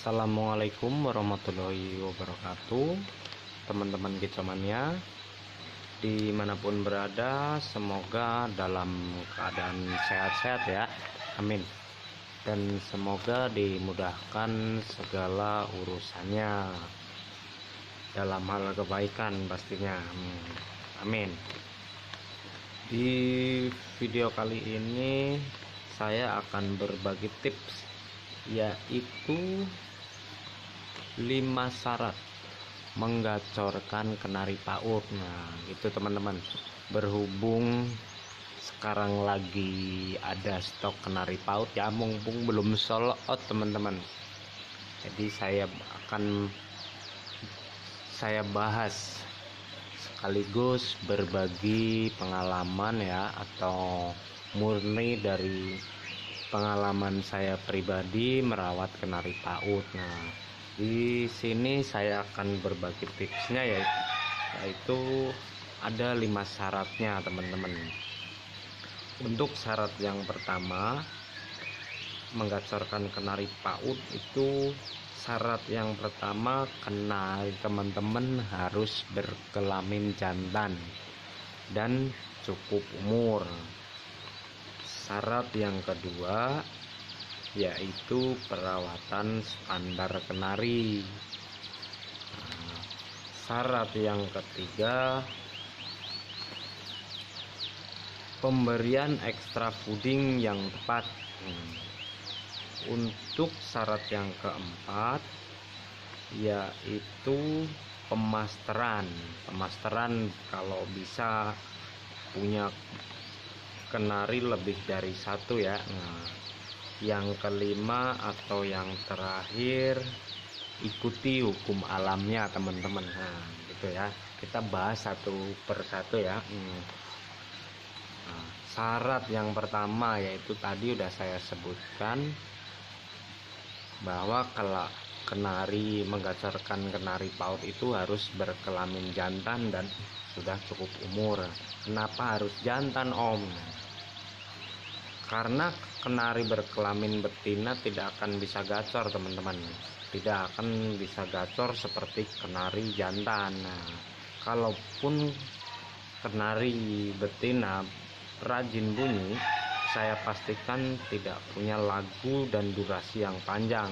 Assalamualaikum warahmatullahi wabarakatuh, teman-teman kicomania dimanapun berada, semoga dalam keadaan sehat-sehat ya, amin. Dan semoga dimudahkan segala urusannya dalam hal kebaikan pastinya, amin. Di video kali ini saya akan berbagi tips, yaitu 5 syarat menggacorkan kenari PAUD. Nah itu teman-teman, berhubung sekarang lagi ada stok kenari PAUD ya, mumpung belum sold out teman-teman, jadi saya bahas sekaligus berbagi pengalaman ya, atau murni dari pengalaman saya pribadi merawat kenari PAUD. Nah di sini saya akan berbagi tipsnya, yaitu ada 5 syaratnya teman-teman. Untuk syarat yang pertama menggacorkan kenari PAUD itu, syarat yang pertama, kenari teman-teman harus berkelamin jantan dan cukup umur. Syarat yang kedua yaitu perawatan standar kenari. Syarat yang ketiga, pemberian ekstra fooding yang tepat. Untuk syarat yang keempat yaitu pemasteran kalau bisa punya kenari lebih dari satu ya. Yang kelima atau yang terakhir, ikuti hukum alamnya teman-teman. Nah gitu ya, kita bahas satu persatu ya. Syarat yang pertama yaitu tadi udah saya sebutkan, bahwa kalau kenari menggacorkan kenari PAUD itu harus berkelamin jantan dan sudah cukup umur. Kenapa harus jantan om? Karena kenari berkelamin betina tidak akan bisa gacor teman-teman, tidak akan bisa gacor seperti kenari jantan. Nah, kalaupun kenari betina rajin bunyi, saya pastikan tidak punya lagu dan durasi yang panjang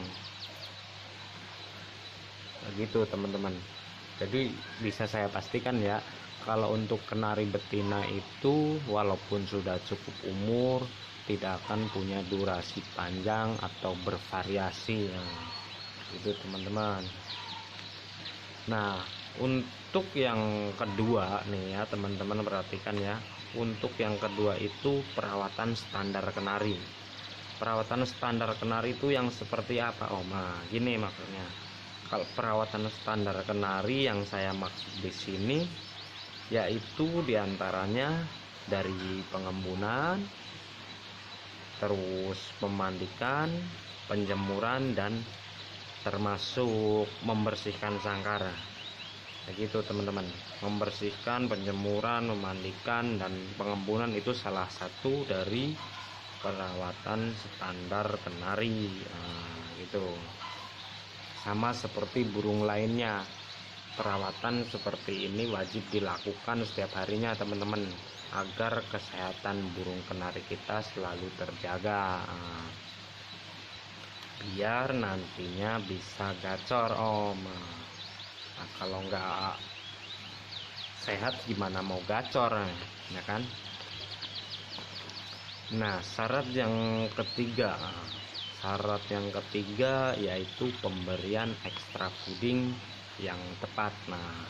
begitu teman-teman. Jadi bisa saya pastikan ya, kalau untuk kenari betina itu walaupun sudah cukup umur, tidak akan punya durasi panjang atau bervariasi ya. Itu teman-teman. Nah untuk yang kedua nih ya teman-teman, perhatikan ya. Untuk yang kedua itu perawatan standar kenari. Perawatan standar kenari itu yang seperti apa om? Nah gini maksudnya, kalau perawatan standar kenari yang saya maksud di sini yaitu diantaranya dari pengembunan, terus memandikan, penjemuran, dan termasuk membersihkan sangkar. Begitu teman-teman, membersihkan, penjemuran, memandikan, dan pengembunan itu salah satu dari perawatan standar kenari. Nah, gitu. Sama seperti burung lainnya, perawatan seperti ini wajib dilakukan setiap harinya teman-teman, agar kesehatan burung kenari kita selalu terjaga, biar nantinya bisa gacor om. Nah, kalau nggak sehat gimana mau gacor ya kan. Nah syarat yang ketiga Syarat yang ketiga yaitu pemberian extra fooding yang tepat. Nah,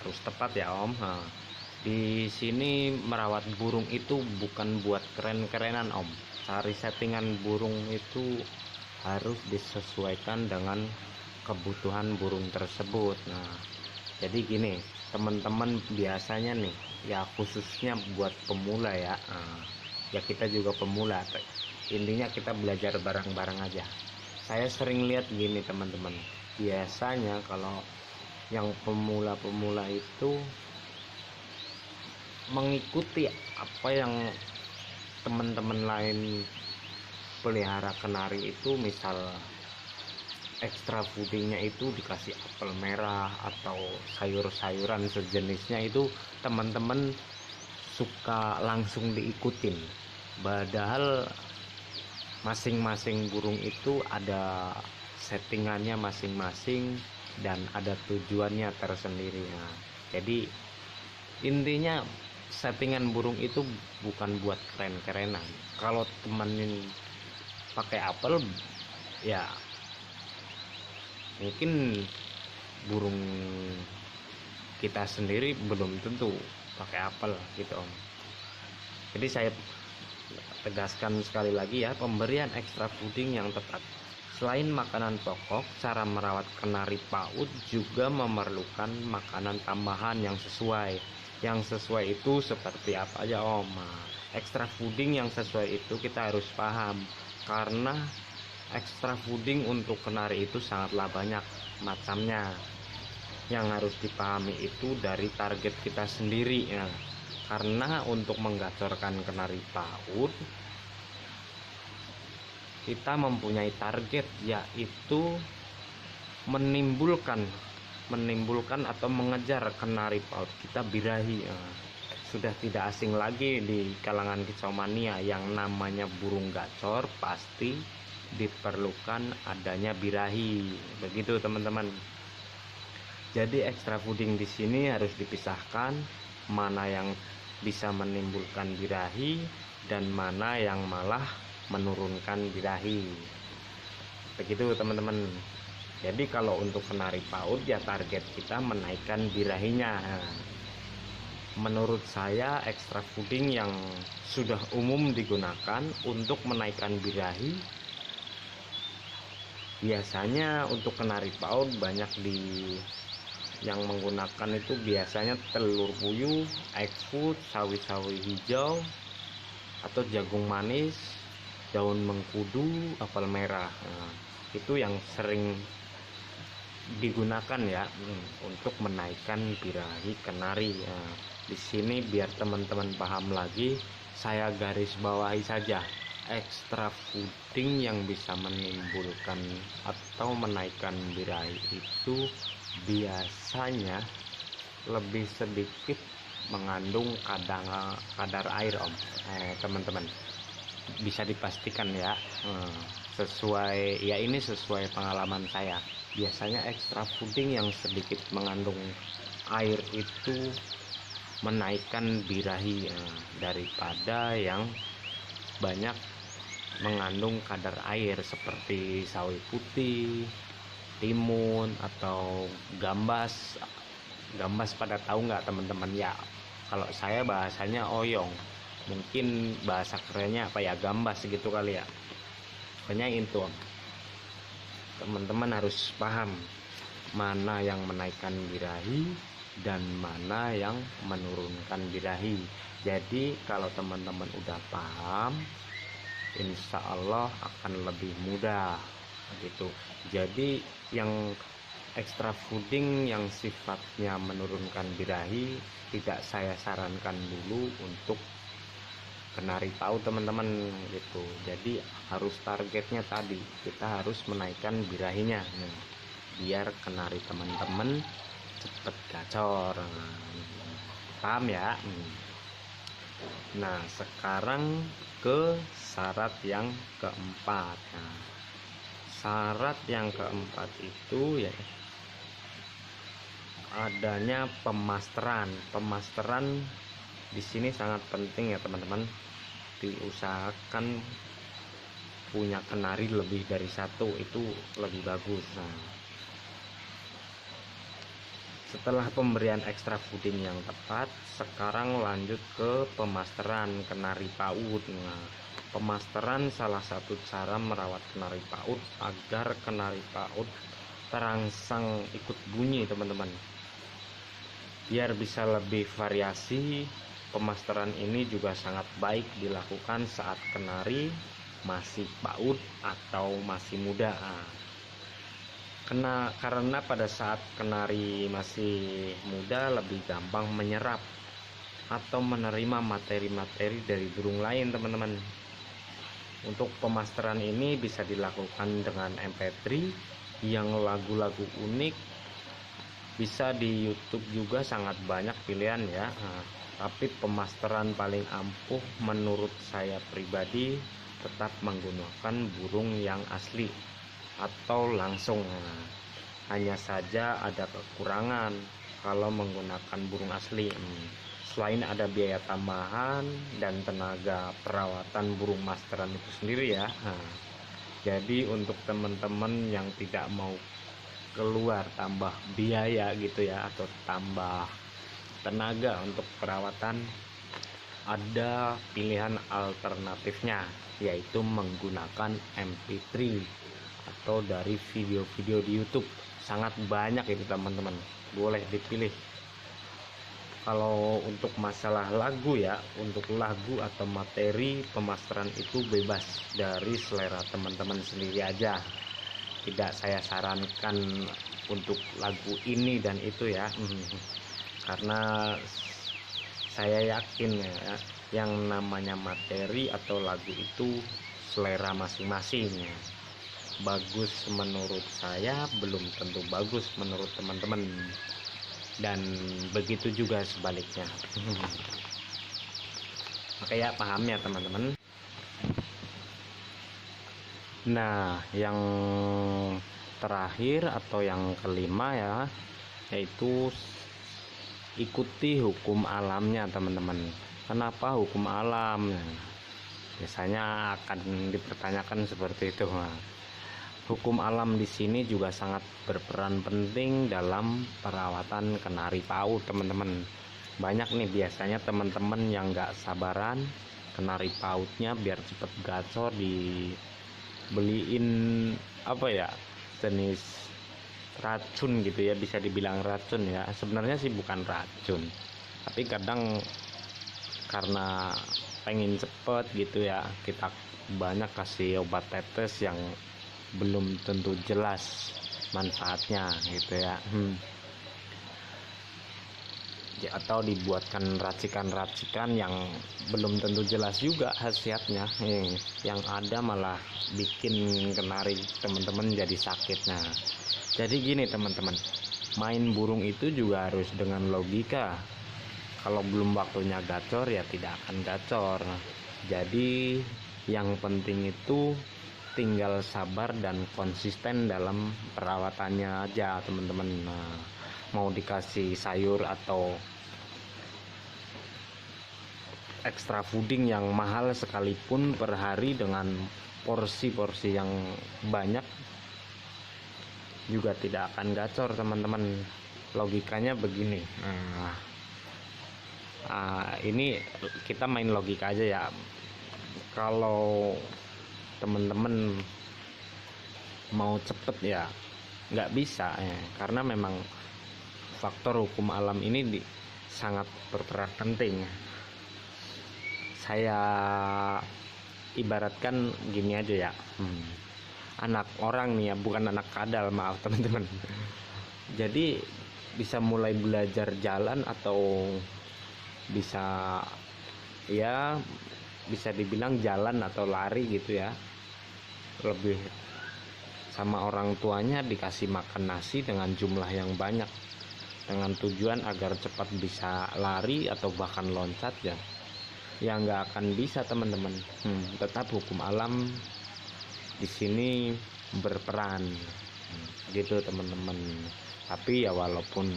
harus tepat ya Om. Nah, di sini merawat burung itu bukan buat keren-kerenan Om. Cari settingan burung itu harus disesuaikan dengan kebutuhan burung tersebut. Nah, jadi gini teman-teman, biasanya nih ya, khususnya buat pemula ya. Nah, ya kita juga pemula, intinya kita belajar bareng-bareng aja. Saya sering lihat gini teman-teman, biasanya kalau yang pemula-pemula itu mengikuti apa yang teman-teman lain pelihara kenari itu, misal ekstra foodingnya itu dikasih apel merah atau sayur-sayuran sejenisnya, itu teman-teman suka langsung diikutin, padahal masing-masing burung itu ada settingannya masing-masing dan ada tujuannya tersendiri. Nah, jadi intinya settingan burung itu bukan buat keren-kerenan. Kalau temenin pakai apel ya mungkin burung kita sendiri belum tentu pakai apel gitu Om. Jadi saya tegaskan sekali lagi ya, pemberian ekstra fooding yang tepat. Selain makanan pokok, cara merawat kenari PAUD juga memerlukan makanan tambahan yang sesuai. Yang sesuai itu seperti apa aja Om? Nah, ekstra fooding yang sesuai itu kita harus paham, karena ekstra fooding untuk kenari itu sangatlah banyak macamnya. Yang harus dipahami itu dari target kita sendiri ya. Karena untuk menggacorkan kenari PAUD kita mempunyai target, yaitu menimbulkan atau mengejar kenari PAUD kita birahi. Sudah tidak asing lagi di kalangan kicau mania, yang namanya burung gacor pasti diperlukan adanya birahi. Begitu teman-teman. Jadi ekstra fooding di sini harus dipisahkan, mana yang bisa menimbulkan birahi dan mana yang malah menurunkan birahi. Begitu teman-teman. Jadi kalau untuk kenari PAUD ya target kita menaikkan birahinya. Menurut saya ekstra fooding yang sudah umum digunakan untuk menaikkan birahi, biasanya untuk kenari PAUD banyak yang menggunakan itu biasanya telur puyuh, egg food, sawi-sawi hijau atau jagung manis, daun mengkudu, apel merah. Nah, itu yang sering digunakan ya untuk menaikkan birahi kenari. Nah, di sini biar teman-teman paham lagi, saya garis bawahi saja, ekstra fooding yang bisa menimbulkan atau menaikkan birahi itu biasanya lebih sedikit mengandung kadar air Om. Teman-teman bisa dipastikan ya, sesuai ya, ini sesuai pengalaman saya, biasanya ekstra fooding yang sedikit mengandung air itu menaikkan birahi daripada yang banyak mengandung kadar air seperti sawi putih, timun atau gambas. Pada tahu nggak teman-teman ya? Kalau saya bahasanya oyong, mungkin bahasa kerennya apa ya, gambas gitu kali ya. Pokoknya itu teman-teman harus paham mana yang menaikkan birahi dan mana yang menurunkan birahi. Jadi kalau teman-teman udah paham, insya Allah akan lebih mudah gitu. Jadi yang ekstra fooding yang sifatnya menurunkan birahi tidak saya sarankan dulu untuk kenari PAUD teman-teman gitu. Jadi harus targetnya tadi, kita harus menaikkan birahinya biar kenari teman-teman cepet gacor. Paham ya? Nah, sekarang ke syarat yang keempat. Nah, syarat yang keempat itu ya adanya pemasteran. Pemasteran di sini sangat penting ya teman-teman. Diusahakan punya kenari lebih dari satu, itu lebih bagus. Nah, setelah pemberian extra fooding yang tepat, sekarang lanjut ke pemasteran kenari PAUD. Nah, pemasteran salah satu cara merawat kenari PAUD agar kenari PAUD terangsang ikut bunyi, teman-teman. Biar bisa lebih variasi, pemasteran ini juga sangat baik dilakukan saat kenari masih PAUD atau masih muda. Karena pada saat kenari masih muda lebih gampang menyerap atau menerima materi-materi dari burung lain, teman-teman. Untuk pemasteran ini bisa dilakukan dengan MP3 yang lagu-lagu unik. Bisa di YouTube juga sangat banyak pilihan ya. Tapi pemasteran paling ampuh menurut saya pribadi tetap menggunakan burung yang asli atau langsung. Hanya saja ada kekurangan kalau menggunakan burung asli. Selain ada biaya tambahan dan tenaga perawatan burung masteran itu sendiri ya. Jadi untuk teman-teman yang tidak mau keluar tambah biaya gitu ya, atau tambah tenaga untuk perawatan, ada pilihan alternatifnya, yaitu menggunakan MP3 atau dari video-video di YouTube. Sangat banyak itu, teman-teman, boleh dipilih. Kalau untuk masalah lagu ya, untuk lagu atau materi pemasteran itu bebas dari selera teman-teman sendiri aja. Tidak saya sarankan untuk lagu ini dan itu ya, karena saya yakin ya, yang namanya materi atau lagu itu selera masing-masing. Bagus menurut saya belum tentu bagus menurut teman-teman, dan begitu juga sebaliknya. Oke ya, paham ya teman-teman. Nah, yang terakhir atau yang kelima ya, yaitu ikuti hukum alamnya, teman-teman. Kenapa hukum alam? Biasanya akan dipertanyakan seperti itu. Hukum alam di sini juga sangat berperan penting dalam perawatan kenari PAUD, teman-teman. Banyak nih biasanya teman-teman yang nggak sabaran kenari PAUDnya biar cepet gacor, dibeliin apa ya, jenis racun gitu ya, bisa dibilang racun ya. Sebenarnya sih bukan racun, tapi kadang karena pengen cepet gitu ya, kita banyak kasih obat tetes yang belum tentu jelas manfaatnya gitu ya. Atau dibuatkan racikan-racikan yang belum tentu jelas juga khasiatnya. Yang ada malah bikin kenari teman-teman jadi sakit. Nah, jadi gini teman-teman, main burung itu juga harus dengan logika. Kalau belum waktunya gacor ya tidak akan gacor. Jadi yang penting itu tinggal sabar dan konsisten dalam perawatannya aja, teman-teman. Nah, mau dikasih sayur atau extra fooding yang mahal sekalipun per hari dengan porsi-porsi yang banyak juga tidak akan gacor, teman-teman. Logikanya begini. Ini kita main logika aja ya. Kalau teman-teman mau cepet ya nggak bisa ya, karena memang faktor hukum alam ini sangat berperan penting. Saya ibaratkan gini aja ya, anak orang nih ya, bukan anak kadal, maaf teman-teman. Jadi bisa mulai belajar jalan atau bisa ya bisa dibilang jalan atau lari gitu ya, lebih sama orang tuanya dikasih makan nasi dengan jumlah yang banyak, dengan tujuan agar cepat bisa lari atau bahkan loncat ya nggak akan bisa, teman-teman. Tetap hukum alam di sini berperan gitu, teman-teman. Tapi ya walaupun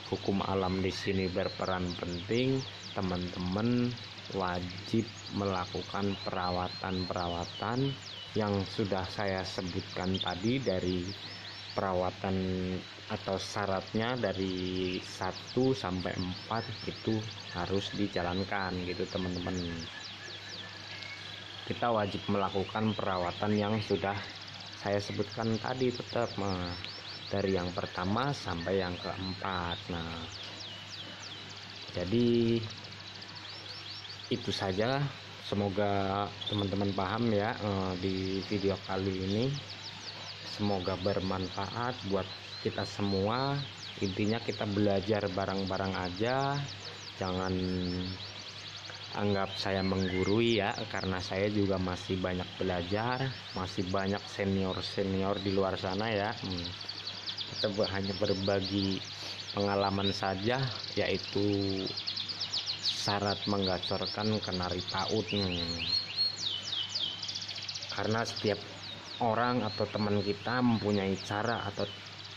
hukum alam di sini berperan penting, teman-teman wajib melakukan perawatan-perawatan yang sudah saya sebutkan tadi, dari perawatan atau syaratnya dari 1 sampai 4 itu harus dijalankan gitu teman-teman. Kita wajib melakukan perawatan yang sudah saya sebutkan tadi, tetap dari yang pertama sampai yang keempat. Nah, jadi itu saja, semoga teman-teman paham ya di video kali ini. Semoga bermanfaat buat kita semua. Intinya kita belajar bareng-bareng aja, jangan anggap saya menggurui ya, karena saya juga masih banyak belajar, masih banyak senior-senior di luar sana ya. Kita hanya berbagi pengalaman saja, yaitu syarat menggacorkan kenari paut. Karena setiap orang atau teman kita mempunyai cara atau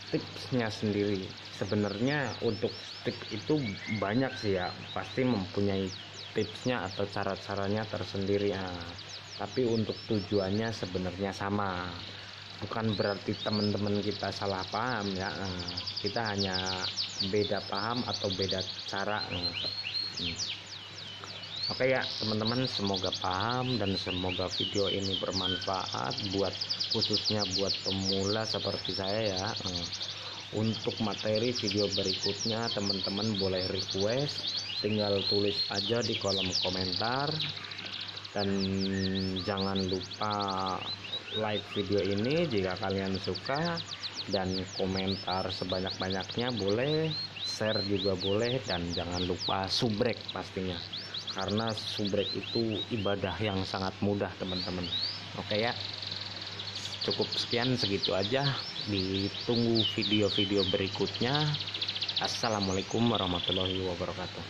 tipsnya sendiri. Sebenarnya untuk tips itu banyak sih ya, pasti mempunyai tipsnya atau cara-caranya tersendiri ya. Tapi untuk tujuannya sebenarnya sama. Bukan berarti teman-teman kita salah paham ya. Kita hanya beda paham atau beda cara. Oke ya teman-teman, semoga paham dan semoga video ini bermanfaat buat khususnya buat pemula seperti saya ya. Untuk materi video berikutnya teman-teman boleh request, tinggal tulis aja di kolom komentar. Dan jangan lupa like video ini jika kalian suka, dan komentar sebanyak-banyaknya boleh, share juga boleh, dan jangan lupa subrek pastinya, karena subrek itu ibadah yang sangat mudah teman-teman. Oke ya, cukup sekian, segitu aja, ditunggu video-video berikutnya. Assalamualaikum warahmatullahi wabarakatuh.